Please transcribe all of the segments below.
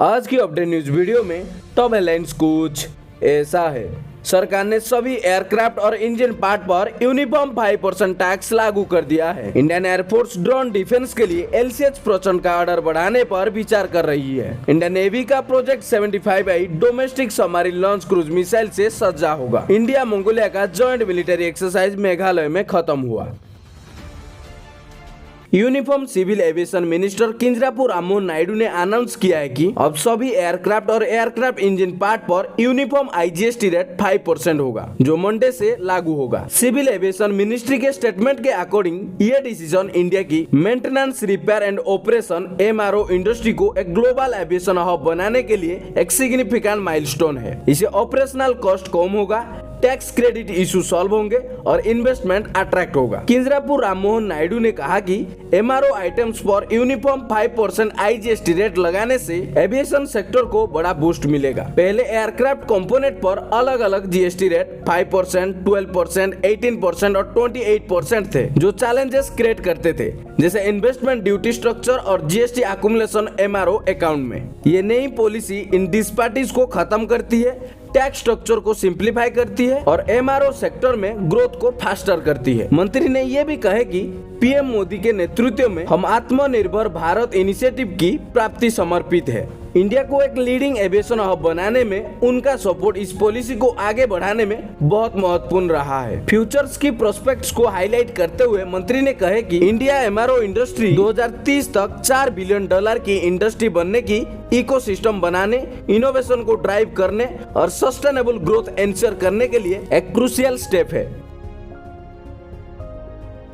आज की update news video में टॉप हेडलाइंस कुछ ऐसा है। सरकार ने सभी एयरक्राफ्ट और इंजन पार्ट पर यूनिफॉर्म 5% टैक्स लागू कर दिया है। इंडियन एयरफोर्स ड्रोन डिफेंस के लिए LCH प्रोत्साहन का ऑर्डर बढ़ाने पर विचार कर रही है। इंडियन नेवी का project 75I domestic submarine launch cruise missile से सज्जा होगा। इंडिया मंगोलिया का जॉइंट मिलिट्री एक्सरसाइज मेघालय में खत्म हुआ। Uniform civil aviation minister Kinjarapu Rammohan Naidu ने अनाउंस किया है कि अब सभी एयरक्राफ्ट और एयरक्राफ्ट इंजन पार्ट पर यूनिफॉर्म IGST रेट 5% होगा, जो मंडे से लागू होगा। सिविल एविएशन मिनिस्ट्री के स्टेटमेंट के अकॉर्डिंग ये डिसीजन इंडिया की maintenance, repair and operation MRO industry को एक ग्लोबल एविएशन हब बनाने के लिए एक सिग्निफिकेंट माइलस्टोन है। इसे ऑपरेशनल कॉस्ट कम होगा, टैक्स क्रेडिट इशू सॉल्व होंगे और इन्वेस्टमेंट अट्रैक्ट होगा। किंजरापुर राममोहन नायडू ने कहा कि MRO आइटम्स पर यूनिफॉर्म 5% IGST रेट लगाने से एविएशन सेक्टर को बड़ा बूस्ट मिलेगा। पहले एयरक्राफ्ट कंपोनेंट पर अलग अलग GST रेट 5%, 12%, 18% और 28% थे, जो चैलेंजेस क्रिएट करते थे, जैसे इन्वेस्टमेंट ड्यूटी स्ट्रक्चर और GST अक्यूमुलेशन MRO अकाउंट में। ये नई पॉलिसी इन डिस्पैरिटीज को खत्म करती है, टैक्स स्ट्रक्चर को सिंप्लीफाई करती है और MRO सेक्टर में ग्रोथ को फास्टर करती है। मंत्री ने यह भी कहा कि PM मोदी के नेतृत्व में हम आत्मनिर्भर भारत इनिशिएटिव की प्राप्ति समर्पित है। इंडिया को एक लीडिंग एविएशन हब बनाने में उनका सपोर्ट इस पॉलिसी को आगे बढ़ाने में बहुत महत्वपूर्ण रहा है। फ्यूचर्स की प्रोस्पेक्ट्स को हाईलाइट करते हुए मंत्री ने कहा कि इंडिया MRO इंडस्ट्री 2030 तक $4 बिलियन की इंडस्ट्री बनने की इकोसिस्टम बनाने, इनोवेशन को ड्राइव करने और सस्टेनेबल ग्रोथ एंश्योर करने के लिए एक क्रूशियल स्टेप है।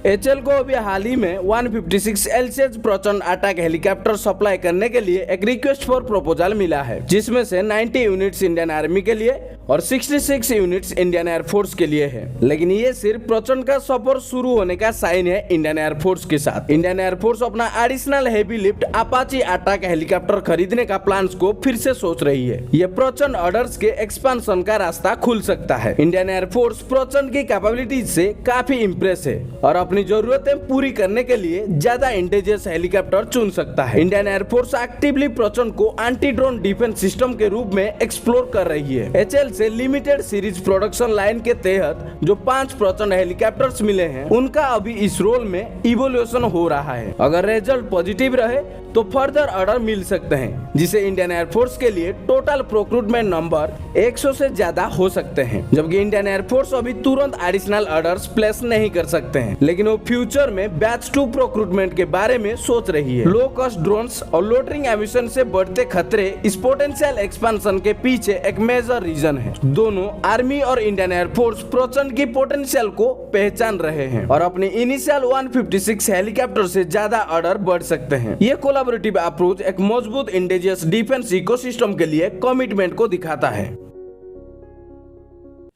HAL को अभी हाल ही में 156 LCH प्रोत्साहन अटैक हेलीकॉप्टर सप्लाई करने के लिए एक रिक्वेस्ट फॉर प्रपोजल मिला है, जिसमें से 90 यूनिट्स इंडियन आर्मी के लिए और 66 यूनिट्स इंडियन एयरफोर्स के लिए है। लेकिन ये सिर्फ प्रोत्साहन का सफर शुरू होने का साइन है इंडियन एयरफोर्स के साथ। इंडियन एयरफोर्स अपना additional heavy lift Apache attack helicopter खरीदने का प्लान्स को फिर से सोच रही है। ये प्रोत्साहन ऑर्डर्स के एक्सपांशन का रास्ता खुल सकता है। इंडियन एयरफोर्स प्रोत्साहन की कैपेबिलिटीज से काफी इंप्रेस है और अपनी जरूरतें पूरी करने के लिए ज्यादा इंटेलिजेंस हेलीकॉप्टर चुन सकता है। इंडियन एयरफोर्स एक्टिवली प्रोत्साहन को एंटी ड्रोन डिफेंस सिस्टम के रूप में एक्सप्लोर कर रही है। HAL से लिमिटेड सीरीज प्रोडक्शन लाइन के तहत जो 5 प्रोत्साहन हेलीकॉप्टर्स मिले हैं, उनका अभी इस रोल में इवोल्यूशन हो रहा है। अगर रिजल्ट पॉजिटिव रहे तो फर्दर ऑर्डर मिल सकते हैं, जिसे इंडियन एयरफोर्स के लिए टोटल प्रोक्रूटमेंट नंबर 100 से ज्यादा हो सकते हैं। जबकि इंडियन एयरफोर्स अभी तुरंत एडिशनल ऑर्डर्स प्लेस नहीं कर सकते हैं, लेकिन वो फ्यूचर में बैच 2 प्रोक्रूटमेंट के बारे में सोच रही है। लो कॉस्ट ड्रोन्स और लोटरिंग एमिशन से बढ़ते खतरे इस पोटेंशियल एक्सपेंशन के पीछे एक मेजर रीजन है। दोनों आर्मी और इंडियन एयरफोर्स प्रोत्साहन की पोटेंशियल को पहचान रहे हैं और अपने इनिशियल 156 हेलीकॉप्टर से ज्यादा ऑर्डर बढ़ सकते हैं। ये कोलैबोरेटिव अप्रोच एक मजबूत इंडिजियस डिफेंस इकोसिस्टम के लिए कमिटमेंट को दिखाता है।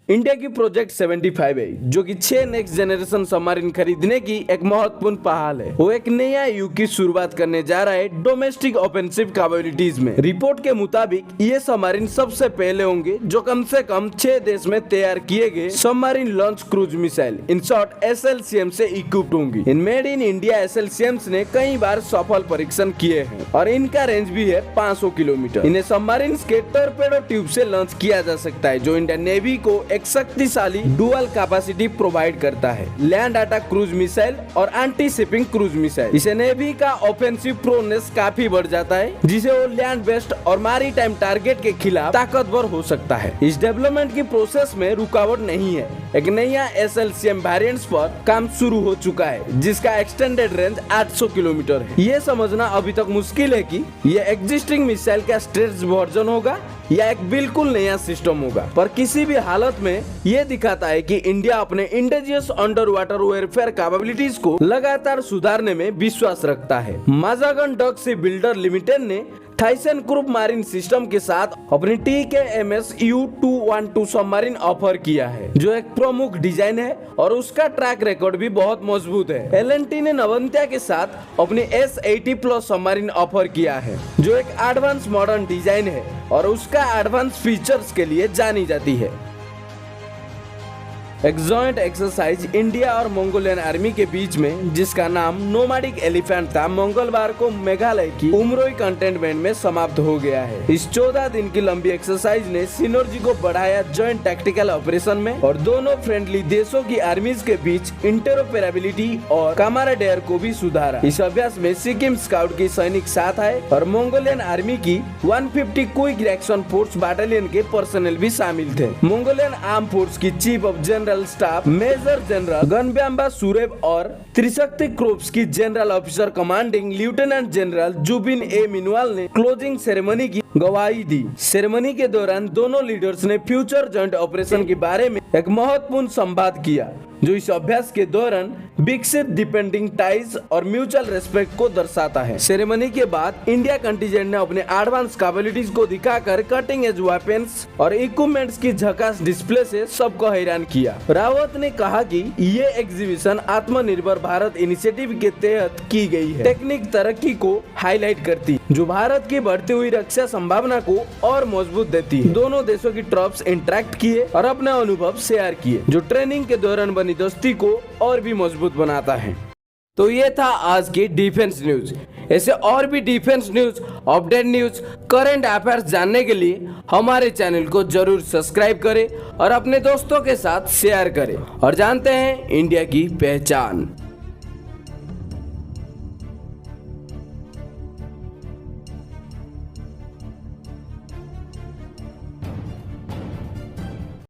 इंडिया की प्रोजेक्ट 75I, जो कि 6 नेक्स्ट जनरेशन सबमरीन खरीदने की एक महत्वपूर्ण पहल है, वो एक नया युग की शुरुआत करने जा रहा है डोमेस्टिक ऑफेंसिव कैपेबिलिटीज में। रिपोर्ट के मुताबिक ये सबमरीन सबसे पहले होंगे जो कम से कम 6 देश में तैयार किए गए submarine launch cruise missile, in short SLCM से इक्विप्ड होंगी। In made in India SLCMs ने कई बार सफल परीक्षण किए हैं और इनका रेंज भी है 500 किलोमीटर। इन्हें सबमरीन के टॉर्पेडो ट्यूब से लॉन्च किया जा सकता है, जो इंडियन नेवी को एक शक्तिशाली डुअल कैपेसिटी प्रोवाइड करता है, लैंड अटैक क्रूज मिसाइल और एंटी शिपिंग क्रूज मिसाइल। इसे नेवी का ऑफेंसिव प्रोनेस काफी बढ़ जाता है, जिसे वो लैंड बेस्ड और मैरीटाइम टारगेट के खिलाफ ताकतवर हो सकता है। इस डेवलपमेंट की प्रोसेस में रुकावट नहीं है। एक नया SLCM वेरिएंट्स पर काम शुरू हो चुका है, जिसका एक्सटेंडेड रेंज 800 किलोमीटर है। ये समझना अभी तक मुश्किल है कि ये एग्जिस्टिंग मिसाइल का स्ट्रेच वर्जन होगा या एक बिल्कुल नया सिस्टम होगा, पर किसी भी हालत में ये दिखाता है कि इंडिया अपने इंडिजियस अंडर वाटर वेयरफेयर कैपेबिलिटीज को लगातार सुधारने में विश्वास रखता है। माजागन डक सी बिल्डर लिमिटेड ने थाइसन ग्रुप मारीन सिस्टम के साथ अपनी TKMS U212 सबमरीन ऑफर किया है, जो एक प्रमुख डिजाइन है और उसका ट्रैक रिकॉर्ड भी बहुत मजबूत है। L&T ने नवंत्या के साथ अपनी S80+ सबमरीन ऑफर किया है, जो एक एडवांस मॉडर्न डिजाइन है और उसका एडवांस फीचर्स के लिए जानी जाती है। एक जॉइंट एक्सरसाइज इंडिया और मंगोलियन आर्मी के बीच में, जिसका नाम नोमैडिक एलिफेंट था, मंगलवार को मेघालय की उमरोई कंटेनमेंट में समाप्त हो गया है। इस 14 दिन की लंबी एक्सरसाइज ने सिनर्जी को बढ़ाया जॉइंट टैक्टिकल ऑपरेशन में और दोनों फ्रेंडली देशों की आर्मीज के बीच इंटरऑपरेबिलिटी और कैमराडेयर को भी सुधारा। इस अभ्यास में सिक्किम स्काउट की सैनिक साथ आए और मंगोलियन आर्मी की 150 क्विक रिएक्शन फोर्स बटालियन के पर्सनल भी शामिल थे। मंगोलियन आर्म फोर्स की chief of general staff major general Ganbyamba Sureb और त्रिशक्ति क्रोप्स की general officer commanding lieutenant general Zubin A Minwalla ने क्लोजिंग सेरेमनी की गवाही दी। सेरेमनी के दौरान दोनों लीडर्स ने फ्यूचर जॉइंट ऑपरेशन के बारे में एक महत्वपूर्ण संवाद किया, जो इस अभ्यास के दौरान विकसित डिपेंडिंग टाइज और म्यूचुअल रेस्पेक्ट को दर्शाता है। सेरेमनी के बाद इंडिया कंटिजेंट ने अपने एडवांस कैपेबिलिटीज को दिखाकर कटिंग एज वेपन्स और इक्विपमेंट्स की झकास डिस्प्ले से सबको हैरान किया। रावत ने कहा कि ये एग्जीबिशन आत्मनिर्भर भारत इनिशिएटिव के तहत की गई है, टेक्निक तरक्की को हाईलाइट करती, जो भारत की बढ़ती हुई रक्षा संभावना को और मजबूत देती है। दोनों देशों की ट्रॉप्स इंटरेक्ट किए और अपने अनुभव शेयर किए, जो ट्रेनिंग के दौरान बनी दोस्ती को और भी मजबूत बनाता है। तो ये था आज की डिफेंस न्यूज। ऐसे और भी defence news, update news, current affairs जानने के लिए हमारे चैनल को जरूर सब्सक्राइब करें और अपने दोस्तों के साथ शेयर करें और जानते हैं इंडिया की पहचान।